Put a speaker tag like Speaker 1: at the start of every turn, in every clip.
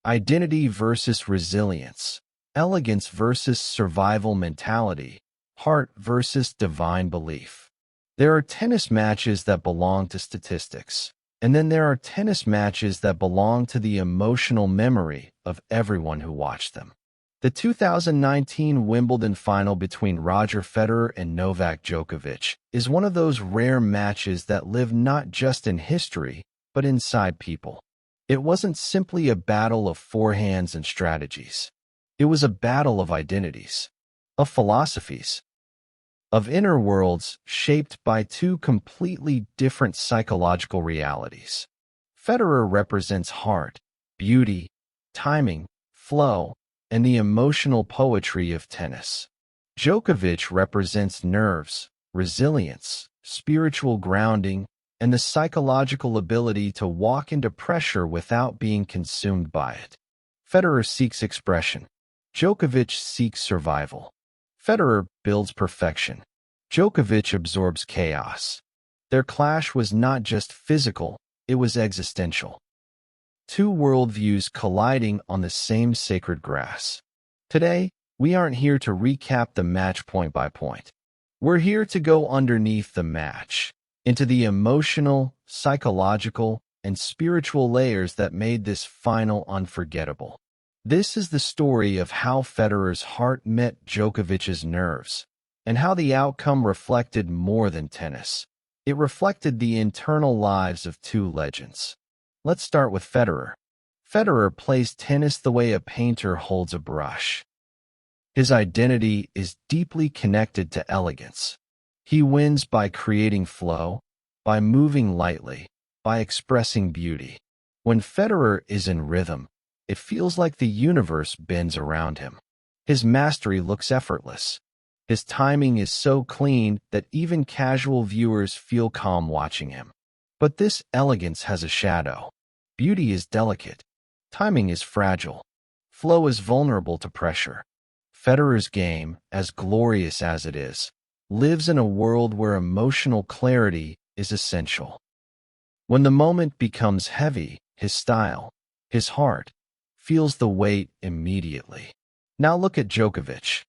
Speaker 1: identity versus resilience, elegance versus survival mentality, heart versus divine belief. There are tennis matches that belong to statistics, and then there are tennis matches that belong to the emotional memory of everyone who watched them. The 2019 Wimbledon final between Roger Federer and Novak Djokovic is one of those rare matches that live not just in history, but inside people. It wasn't simply a battle of forehands and strategies. It was a battle of identities, of philosophies, of inner worlds shaped by two completely different psychological realities. Federer represents heart, beauty, timing, flow, and the emotional poetry of tennis. Djokovic represents nerves, resilience, spiritual grounding, and the psychological ability to walk into pressure without being consumed by it. Federer seeks expression. Djokovic seeks survival. Federer builds perfection. Djokovic absorbs chaos. Their clash was not just physical, it was existential. Two worldviews colliding on the same sacred grass. Today, we aren't here to recap the match point by point. We're here to go underneath the match, into the emotional, psychological, and spiritual layers that made this final unforgettable. This is the story of how Federer's heart met Djokovic's nerves, and how the outcome reflected more than tennis. It reflected the internal lives of two legends. Let's start with Federer. Federer plays tennis the way a painter holds a brush. His identity is deeply connected to elegance. He wins by creating flow, by moving lightly, by expressing beauty. When Federer is in rhythm, it feels like the universe bends around him. His mastery looks effortless. His timing is so clean that even casual viewers feel calm watching him. But this elegance has a shadow. Beauty is delicate. Timing is fragile. Flow is vulnerable to pressure. Federer's game, as glorious as it is, lives in a world where emotional clarity is essential. When the moment becomes heavy, his style, his heart, feels the weight immediately. Now look at Djokovic.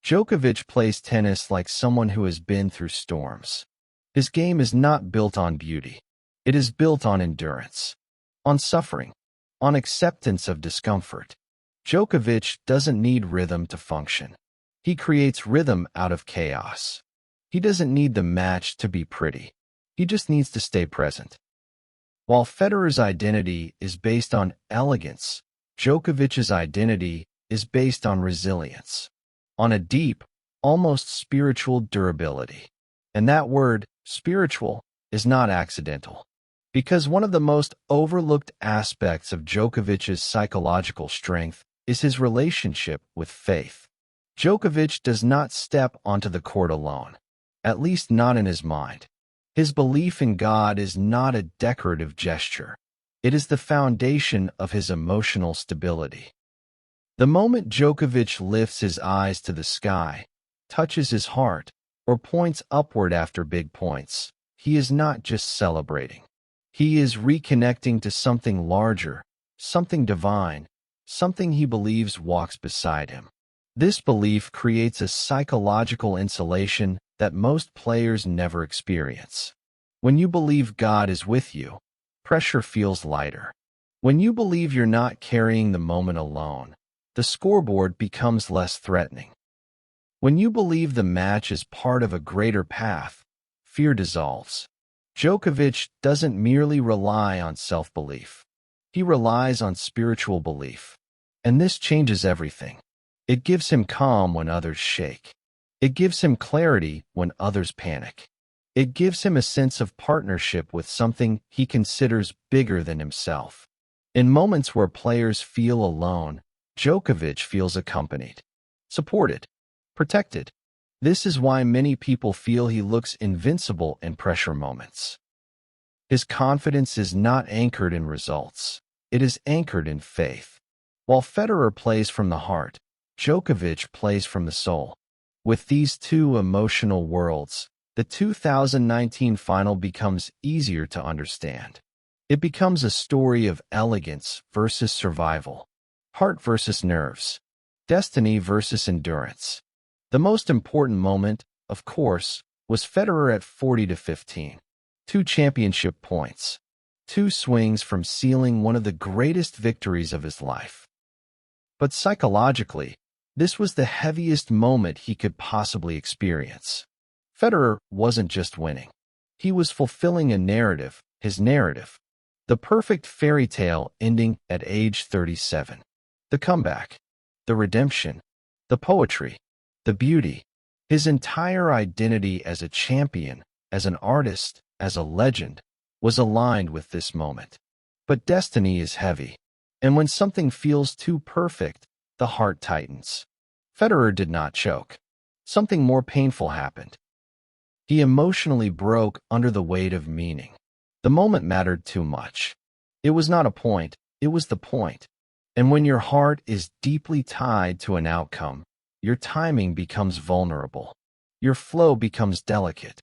Speaker 1: Djokovic plays tennis like someone who has been through storms. His game is not built on beauty. It is built on endurance, on suffering, on acceptance of discomfort. Djokovic doesn't need rhythm to function. He creates rhythm out of chaos. He doesn't need the match to be pretty. He just needs to stay present. While Federer's identity is based on elegance, Djokovic's identity is based on resilience, on a deep, almost spiritual durability. And that word, spiritual, is not accidental. Because one of the most overlooked aspects of Djokovic's psychological strength is his relationship with faith. Djokovic does not step onto the court alone, at least not in his mind. His belief in God is not a decorative gesture. It is the foundation of his emotional stability. The moment Djokovic lifts his eyes to the sky, touches his heart, or points upward after big points, he is not just celebrating. He is reconnecting to something larger, something divine, something he believes walks beside him. This belief creates a psychological insulation that most players never experience. When you believe God is with you, pressure feels lighter. When you believe you're not carrying the moment alone, the scoreboard becomes less threatening. When you believe the match is part of a greater path, fear dissolves. Djokovic doesn't merely rely on self-belief. He relies on spiritual belief. And this changes everything. It gives him calm when others shake. It gives him clarity when others panic. It gives him a sense of partnership with something he considers bigger than himself. In moments where players feel alone, Djokovic feels accompanied, supported, protected. This is why many people feel he looks invincible in pressure moments. His confidence is not anchored in results. It is anchored in faith. While Federer plays from the heart, Djokovic plays from the soul. With these two emotional worlds, the 2019 final becomes easier to understand. It becomes a story of elegance versus survival, Heart versus nerves. Destiny versus endurance. The most important moment, of course, was Federer at 40-15. 2 championship points. 2 swings from sealing one of the greatest victories of his life. But psychologically, this was the heaviest moment he could possibly experience. Federer wasn't just winning. He was fulfilling a narrative, his narrative. The perfect fairy tale ending at age 37. The comeback, the redemption, the poetry, the beauty. His entire identity as a champion, as an artist, as a legend, was aligned with this moment. But destiny is heavy, and when something feels too perfect, the heart tightens. Federer did not choke. Something more painful happened. He emotionally broke under the weight of meaning. The moment mattered too much. It was not a point, it was the point. And when your heart is deeply tied to an outcome, your timing becomes vulnerable. Your flow becomes delicate.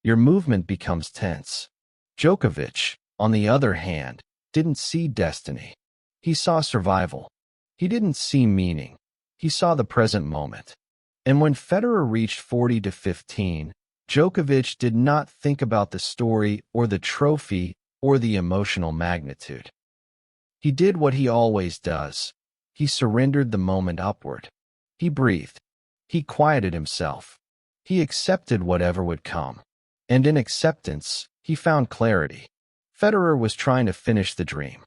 Speaker 1: Your movement becomes tense. Djokovic, on the other hand, didn't see destiny. He saw survival. He didn't see meaning. He saw the present moment. And when Federer reached 40-15, Djokovic did not think about the story or the trophy or the emotional magnitude. He did what he always does. He surrendered the moment upward. He breathed. He quieted himself. He accepted whatever would come. And in acceptance, he found clarity. Federer was trying to finish the dream.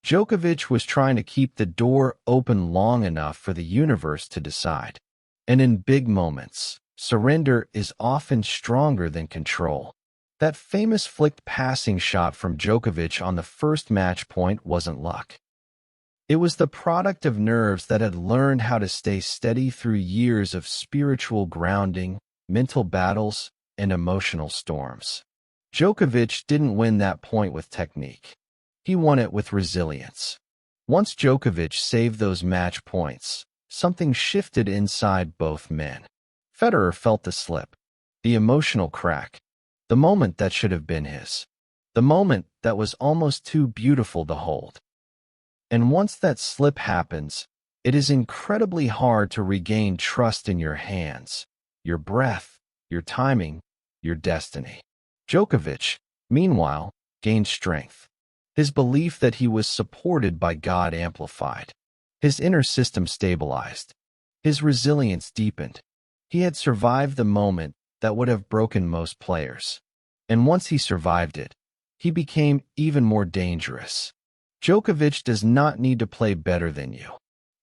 Speaker 1: Djokovic was trying to keep the door open long enough for the universe to decide. And in big moments, surrender is often stronger than control. That famous flicked passing shot from Djokovic on the first match point wasn't luck. It was the product of nerves that had learned how to stay steady through years of spiritual grounding, mental battles, and emotional storms. Djokovic didn't win that point with technique. He won it with resilience. Once Djokovic saved those match points, something shifted inside both men. Federer felt the slip, the emotional crack, the moment that should have been his, the moment that was almost too beautiful to hold. And once that slip happens, it is incredibly hard to regain trust in your hands, your breath, your timing, your destiny. Djokovic, meanwhile, gained strength. His belief that he was supported by God amplified. His inner system stabilized. His resilience deepened. He had survived the moment that would have broken most players. And once he survived it, he became even more dangerous. Djokovic does not need to play better than you.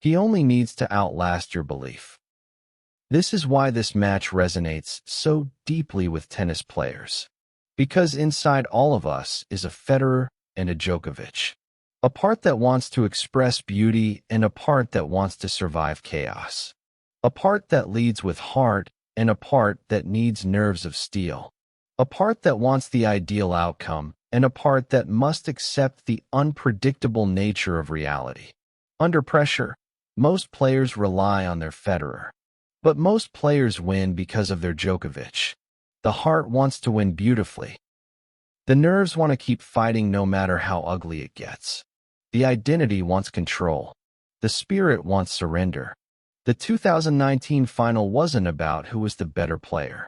Speaker 1: He only needs to outlast your belief. This is why this match resonates so deeply with tennis players. Because inside all of us is a Federer and a Djokovic. A part that wants to express beauty and a part that wants to survive chaos. A part that leads with heart and a part that needs nerves of steel. A part that wants the ideal outcome and a part that must accept the unpredictable nature of reality. Under pressure, most players rely on their Federer. But most players win because of their Djokovic. The heart wants to win beautifully. The nerves want to keep fighting no matter how ugly it gets. The identity wants control. The spirit wants surrender. The 2019 final wasn't about who was the better player.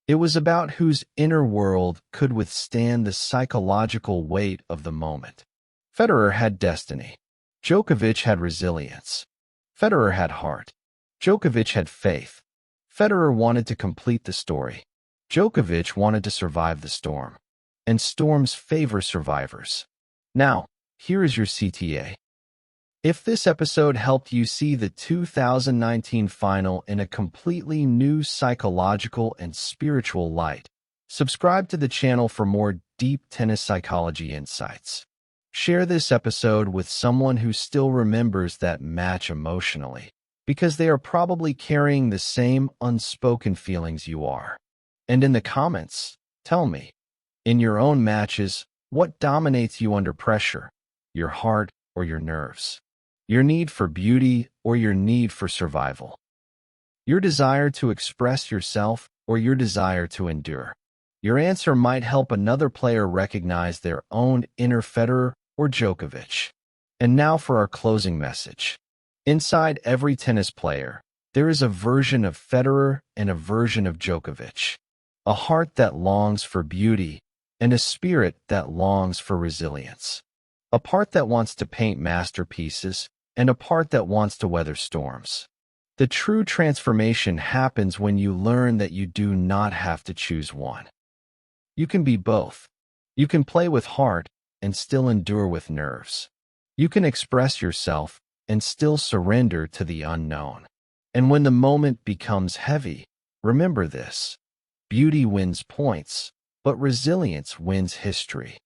Speaker 1: It was about whose inner world could withstand the psychological weight of the moment. Federer had destiny. Djokovic had resilience. Federer had heart. Djokovic had faith. Federer wanted to complete the story. Djokovic wanted to survive the storm. And storms favor survivors. Now, here is your CTA. If this episode helped you see the 2019 final in a completely new psychological and spiritual light, subscribe to the channel for more deep tennis psychology insights. Share this episode with someone who still remembers that match emotionally, because they are probably carrying the same unspoken feelings you are. And in the comments, tell me, in your own matches, what dominates you under pressure, your heart or your nerves? Your need for beauty or your need for survival? Your desire to express yourself or your desire to endure? Your answer might help another player recognize their own inner Federer or Djokovic. And now for our closing message. Inside every tennis player, there is a version of Federer and a version of Djokovic, a heart that longs for beauty and a spirit that longs for resilience, a part that wants to paint masterpieces and a part that wants to weather storms. The true transformation happens when you learn that you do not have to choose one. You can be both. You can play with heart and still endure with nerves. You can express yourself and still surrender to the unknown. And when the moment becomes heavy, remember this: beauty wins points, but resilience wins history.